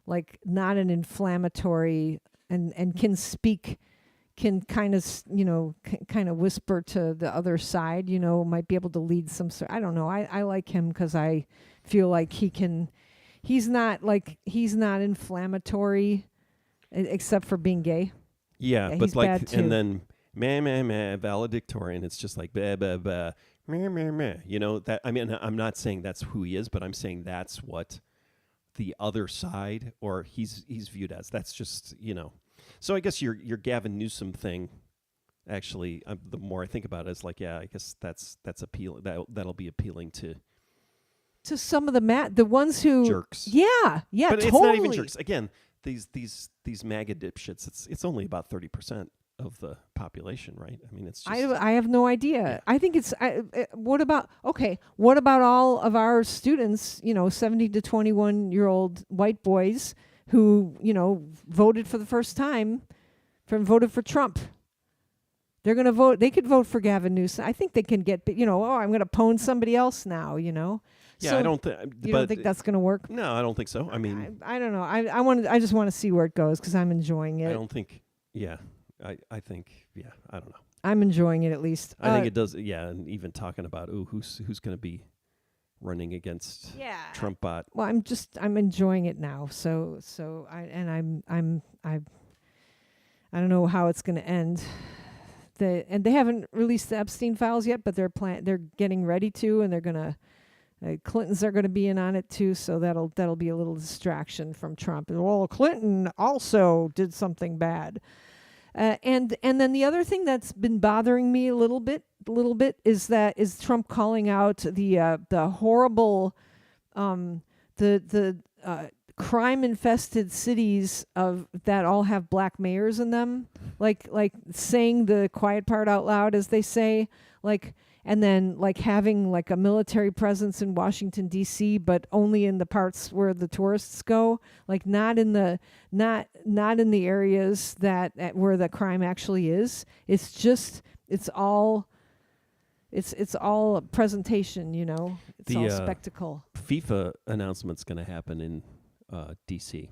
like not an inflammatory and can speak, can kind of whisper to the other side, might be able to lead some sort. I don't know. I like him because I feel like he's not inflammatory except for being gay. yeah, he's but bad like, too. and then meh, meh, meh, valedictorian. It's just like, bah, bah, bah, meh, meh, meh. You know, that, I mean, I'm not saying that's who he is, but I'm saying that's what the other side, or he's viewed as. That's just, you know. So I guess your Gavin Newsom thing, actually, the more I think about it, is like, yeah, I guess that's appeal. That'll be appealing to some of the ones who jerks. Yeah, But totally. it's not even jerks. Again, these MAGA dipshits. It's only about 30% of the population, right? I mean, it's just. I have no idea. Yeah. I think it's. What about all of our students? 70 to 21-year-old white boys who voted for the first time, voted for Trump. They're going to vote. They could vote for Gavin Newsom. I think they can get. I'm going to pwn somebody else now. Yeah, So I don't think. you don't think that's going to work? No, I don't think so. I mean, I don't know. I just want to see where it goes because I'm enjoying it. I don't think. Yeah, I think. Yeah, I don't know. I'm enjoying it at least. I think it does. Yeah, and even talking about who's going to be running against Trump bot. Well, I'm enjoying it now. So I don't know how it's going to end. They haven't released the Epstein files yet, but they're getting ready to, and they're gonna. Clintons are going to be in on it too, so that'll be a little distraction from Trump. Well, Clinton also did something bad, and then the other thing that's been bothering me a little bit is Trump calling out the horrible, the crime-infested cities that all have black mayors in them, like saying the quiet part out loud, as they say, like. And then having a military presence in Washington D.C., but only in the parts where the tourists go, not in the areas where the crime actually is. It's all presentation, It's all spectacle. FIFA announcement's going to happen in D.C.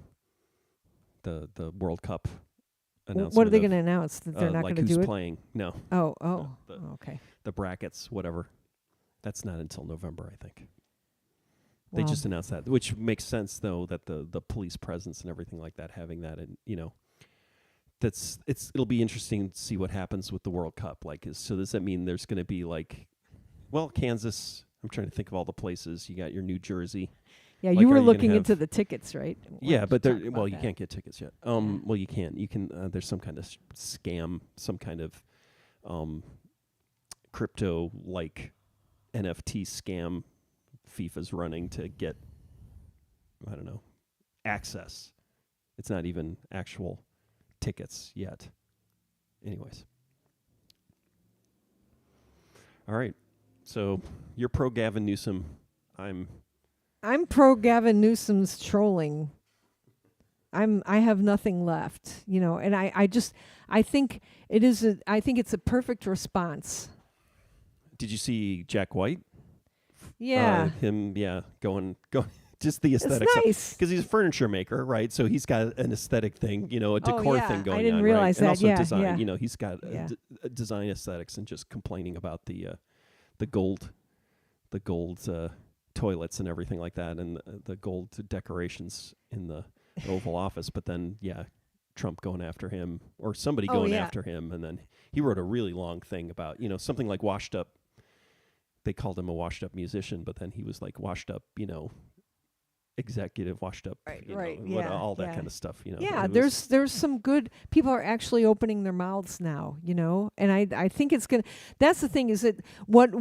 The World Cup announcement. What are they going to announce? That they're not like going to do who's it? playing? No. Okay. The brackets, whatever. That's not until November, I think. They Well, just announced that, which makes sense, though, that the police presence and everything like that, having that, and it'll be interesting to see what happens with the World Cup. So does that mean there's going to be Kansas? I'm trying to think of all the places. You got your New Jersey. Yeah, you were looking into the tickets, right? Yeah, but you can't get tickets yet. Well, you can. You can. There's some kind of scam, some kind of crypto NFT scam FIFA's running to get, I don't know, access. It's not even actual tickets yet. Anyways. All right. So you're pro Gavin Newsom. I'm pro Gavin Newsom's trolling. I have nothing left, and I think it's a perfect response. Did you see Jack White? Yeah. Going just the aesthetics. It's nice. Because he's a furniture maker, right? So he's got an aesthetic thing, a decor thing going on. I didn't realize right? that. And also yeah, design, yeah. He's got design aesthetics and just complaining about the gold toilets and everything like that, and the gold decorations in the Oval Office. But then, Trump going after him, or somebody going after him, and then he wrote a really long thing about, something like washed up. They called him a washed up musician, but then he was like washed up, executive, washed up, all that kind of stuff. Yeah, there's some good people are actually opening their mouths now, and I think it's gonna. That's the thing, is that what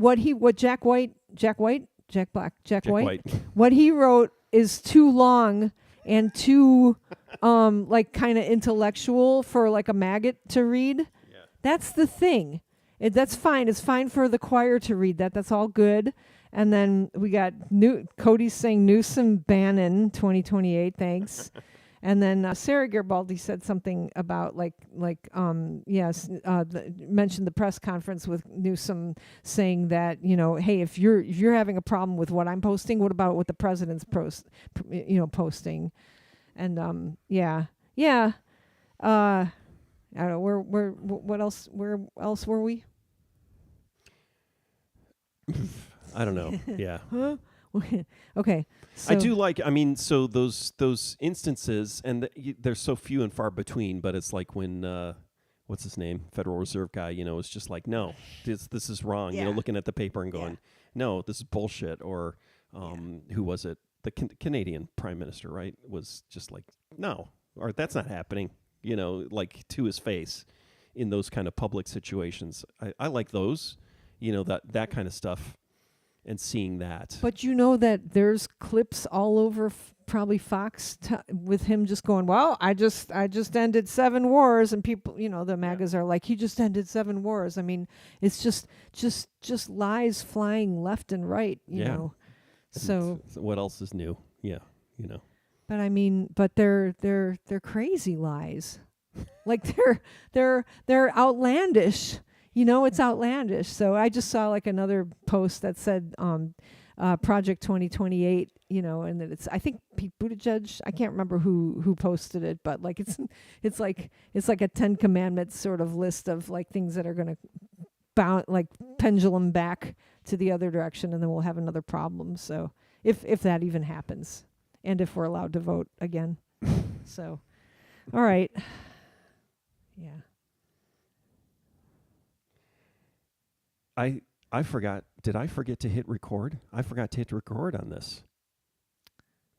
Jack White, what he wrote is too long and too kind of intellectual for a maggot to read. Yeah. That's the thing. That's fine. It's fine for the choir to read that. That's all good. And then we got Cody's saying Newsom Bannon 2028. Thanks. And then Sarah Garibaldi said something about mentioned the press conference with Newsom saying that, hey, if you're having a problem with what I'm posting, what about what the president's posting? And I don't know what else were we? I don't know. Yeah. Huh? Okay. So I do so those instances, and they're so few and far between, but it's like when what's his name, Federal Reserve guy, is just like, no, this is wrong. Yeah. Looking at the paper and going, no, this is bullshit. Or who was it? The Canadian Prime Minister, right? Was just like, no, or that's not happening. Like to his face in those kind of public situations. I like those, that kind of stuff. And seeing that. But that there's clips all over probably Fox with him just going, well, I just ended 7 wars, and people, the MAGAs are like, he just ended 7 wars. I mean, it's just lies flying left and right, you know. So what else is new? Yeah, But I mean, they're crazy lies. Like they're outlandish. It's outlandish. So I just saw like another post that said Project 2028, and that it's, I think Pete Buttigieg, I can't remember who posted it, but like it's like a 10 commandments sort of list of like things that are going to like pendulum back to the other direction, and then we'll have another problem. So if that even happens, and if we're allowed to vote again. So all right. Yeah. I forgot. Did I forget to hit record? I forgot to hit record on this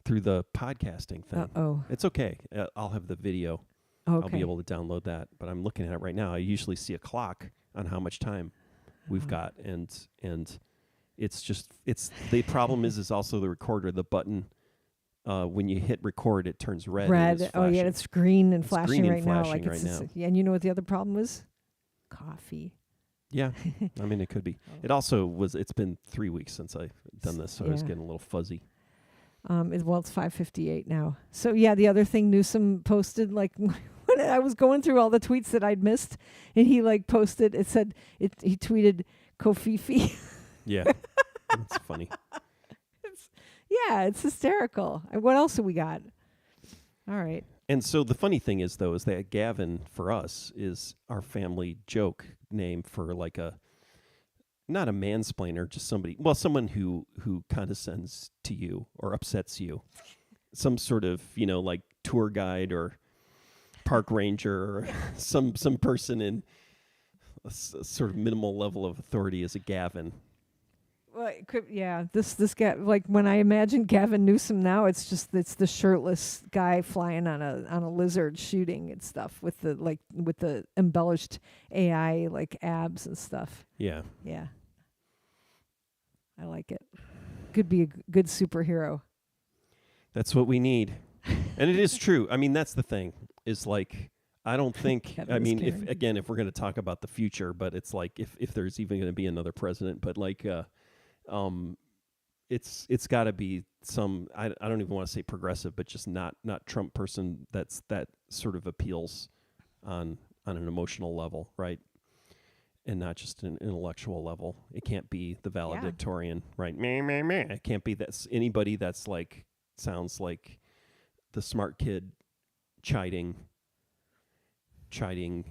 through the podcasting thing. Uh-oh. It's okay. I'll have the video. Okay. I'll be able to download that. But I'm looking at it right now. I usually see a clock on how much time we've got, and it's the problem is also the recorder. The button when you hit record, it turns red. Red. Oh yeah, it's green and flashing green and right now. flashing Like right now. Yeah, and you know what the other problem was? Coffee. Yeah, I mean, it could be. It also was. It's been 3 weeks since I've done this, so I was getting a little fuzzy. It's 5:58 now. So yeah, the other thing Newsom posted, like when I was going through all the tweets that I'd missed, and he like posted. It said he tweeted Kofifi. Yeah, that's funny. It's hysterical. What else have we got? All right. And so the funny thing is, though, is that Gavin, for us, is our family joke name for like not a mansplainer, just someone who condescends to you or upsets you. Some sort of, like tour guide or park ranger or some person in a sort of minimal level of authority as a Gavin. Well, it could, this guy, like when I imagine Gavin Newsom now, it's the shirtless guy flying on a lizard shooting and stuff with the embellished AI like abs and stuff. Yeah. Yeah. I like it. Could be a good superhero. That's what we need. And it is true. I mean, that's the thing is like, I don't think, I mean, if we're going to talk about the future, but it's like if there's even going to be another president, but like, it's got to be some. I don't even want to say progressive, but just not Trump person that sort of appeals on an emotional level, right? And not just an intellectual level. It can't be the valedictorian, right? Meh, meh, meh. It can't be anybody that's like sounds like the smart kid chiding Mr.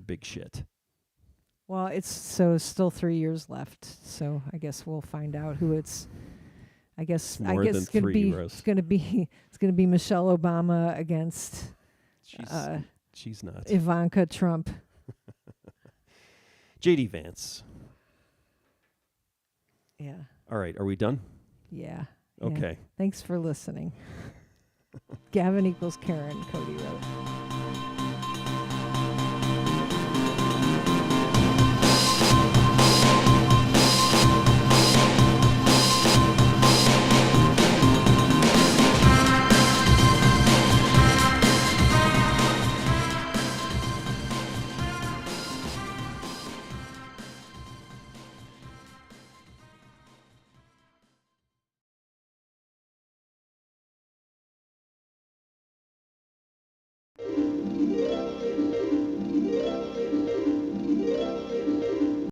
Big Shit. Well, it's still 3 years left, so I guess we'll find out who it's. I guess it's going to be Michelle Obama against. She's not. Ivanka Trump. J.D. Vance. Yeah. All right, are we done? Yeah. Okay. Thanks for listening. Gavin equals Karen, Cody wrote.